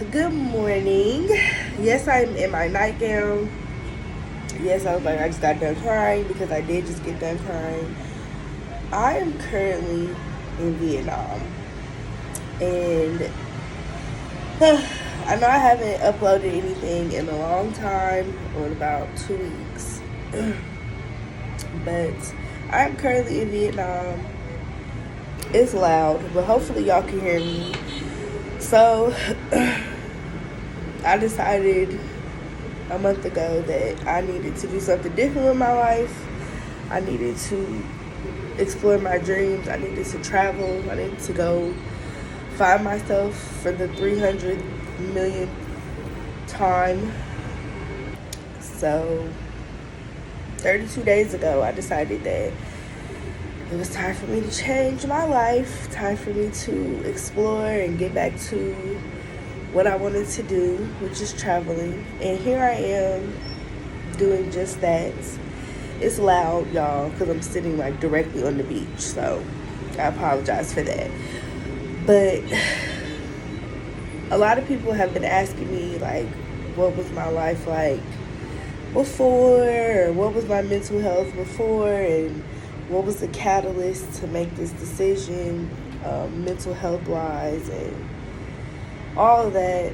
Good morning. Yes, I'm in my nightgown. Yes, I was like, I just got done crying because I did just get done crying. I am currently in Vietnam, and I know I haven't uploaded anything in a long time, or about 2 weeks, but I'm currently in Vietnam. It's loud, but hopefully y'all can hear me. So, I decided a month ago that I needed to do something different with my life. I needed to explore my dreams. I needed to travel. I needed to go find myself for the 300 millionth time. So, 32 days ago, I decided that it was time for me to change my life, time for me to explore and get back to what I wanted to do, which is traveling. And here I am doing just that. It's loud, y'all, because I'm sitting like directly on the beach, so I apologize for that. But a lot of people have been asking me, like, what was my life like before, or what was my mental health before, and what was the catalyst to make this decision, mental health wise, and all of that.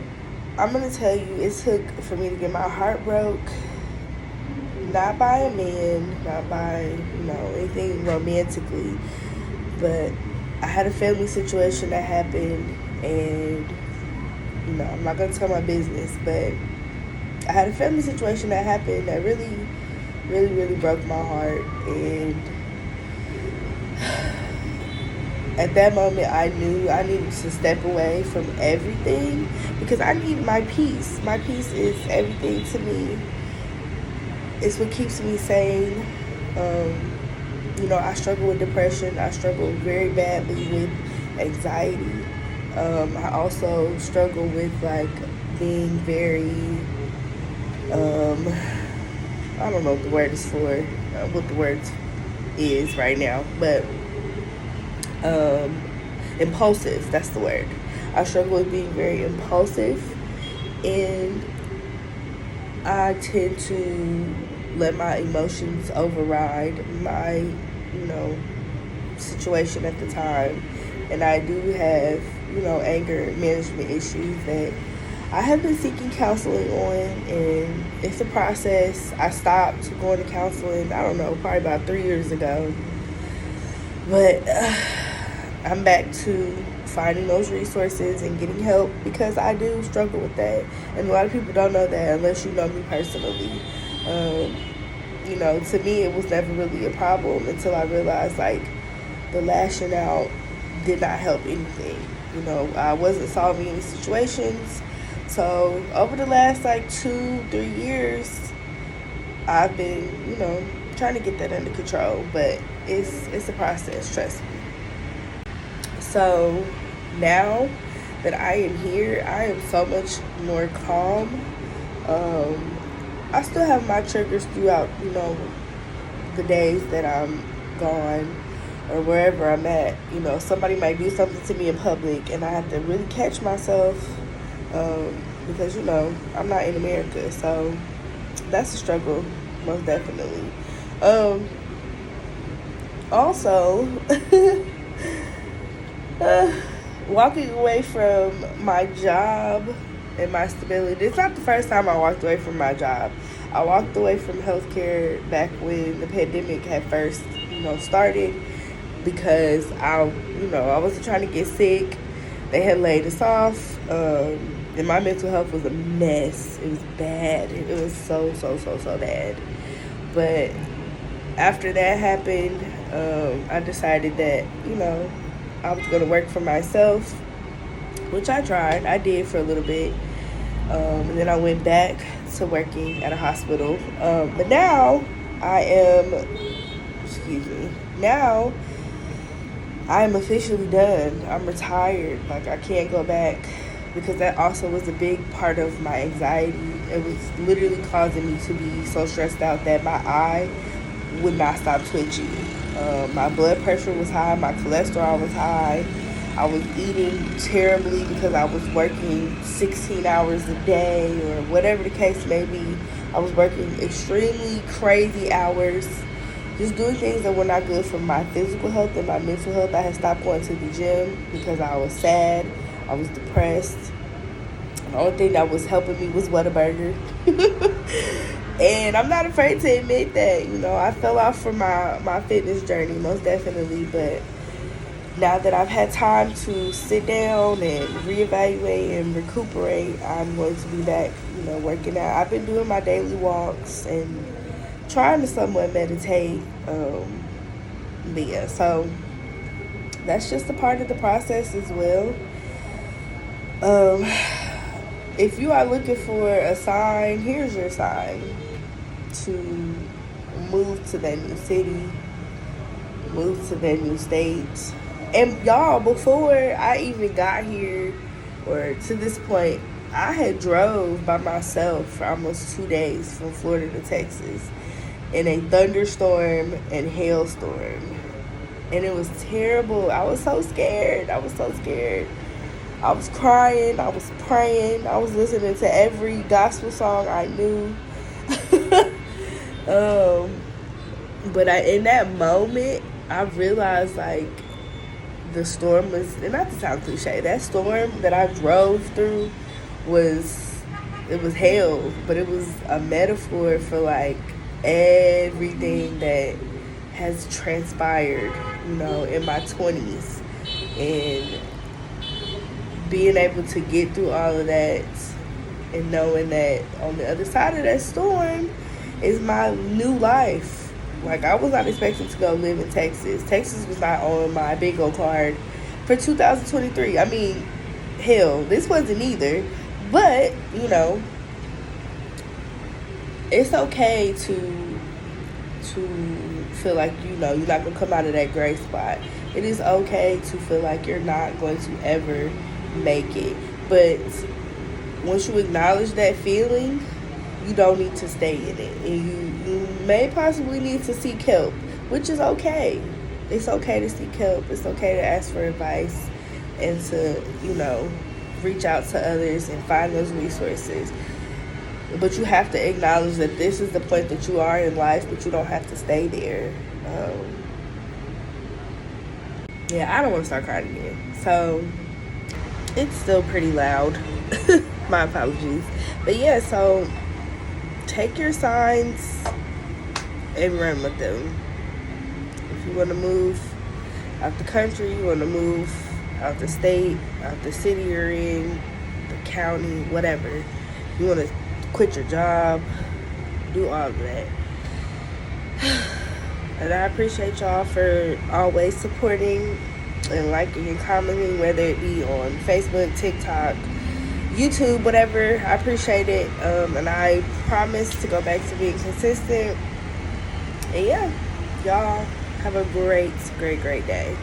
I'm gonna tell you, it took for me to get my heart broke, not by a man, not by, anything romantically, but I had a family situation that happened, and, I'm not gonna tell my business, but I had a family situation that happened that really, really, really broke my heart, and at that moment, I knew I needed to step away from everything because I need my peace. My peace is everything to me. It's what keeps me sane. I struggle with depression. I struggle very badly with anxiety. I also struggle with like being very, I don't know what the word is for, what the word is right now, but um, impulsive. That's the word. I struggle with being very impulsive, and I tend to let my emotions override my, situation at the time. And I do have, anger management issues that I have been seeking counseling on, and it's a process. I stopped going to counseling, I don't know, probably about 3 years ago. But I'm back to finding those resources and getting help because I do struggle with that. And a lot of people don't know that unless you know me personally. Um, to me, it was never really a problem until I realized, like, the lashing out did not help anything. I wasn't solving any situations. So, over the last, like, 2, 3 years, I've been, trying to get that under control. But it's a process, trust me. So, now that I am here, I am so much more calm. Um, I still have my triggers throughout, the days that I'm gone or wherever I'm at. Somebody might do something to me in public, and I have to really catch myself because, I'm not in America. So that's a struggle, most definitely. Also, uh, walking away from my job and my stability. It's not the first time I walked away from my job. I walked away from healthcare back when the pandemic had first, started because I wasn't trying to get sick. They had laid us off, and my mental health was a mess. It was bad. It was so, so, so, so bad. But after that happened, I decided that, I was going to work for myself, which I tried. I did for a little bit. And then I went back to working at a hospital. But now I am, excuse me, now I am officially done. I'm retired. Like, I can't go back because that also was a big part of my anxiety. It was literally causing me to be so stressed out that my eye would not stop twitching. My blood pressure was high. My cholesterol was high. I was eating terribly because I was working 16 hours a day or whatever the case may be. I was working extremely crazy hours, just doing things that were not good for my physical health and my mental health. I had stopped going to the gym because I was sad, I was depressed. The only thing that was helping me was Whataburger. And I'm not afraid to admit that, I fell off from my fitness journey, most definitely. But now that I've had time to sit down and reevaluate and recuperate, I'm going to be back, working out. I've been doing my daily walks and trying to somewhat meditate. But yeah, so that's just a part of the process as well. If you are looking for a sign, here's your sign to move to that new city, move to that new state. And y'all, before I even got here or to this point, I had drove by myself for almost 2 days from Florida to Texas in a thunderstorm and hailstorm. And it was terrible. I was so scared. I was crying. I was praying. I was listening to every gospel song I knew. But in that moment, I realized, like, the storm was, and not to sound cliche, that storm that I drove through it was hell, but it was a metaphor for, like, everything that has transpired, in my 20s. And being able to get through all of that and knowing that on the other side of that storm is my new life. Like, I was not expecting to go live in Texas. Texas was not on my bingo card for 2023. I mean, hell, this wasn't either. But, it's okay to feel like, you're not going to come out of that gray spot. It is okay to feel like you're not going to ever make it. But once you acknowledge that feeling, you don't need to stay in it. And you may possibly need to seek help, which is okay. It's okay to seek help. It's okay to ask for advice and to, reach out to others and find those resources. But you have to acknowledge that this is the point that you are in life, but you don't have to stay there. I don't want to start crying again. So it's still pretty loud. My apologies. But yeah, so take your signs and run with them. If you want to move out the country, you want to move out the state, out the city you're in, the county, whatever. You want to quit your job, do all of that. And I appreciate y'all for always supporting and liking and commenting, whether it be on Facebook, TikTok, YouTube, whatever. I appreciate it. And I promise to go back to being consistent. And yeah, y'all have a great, great, great day.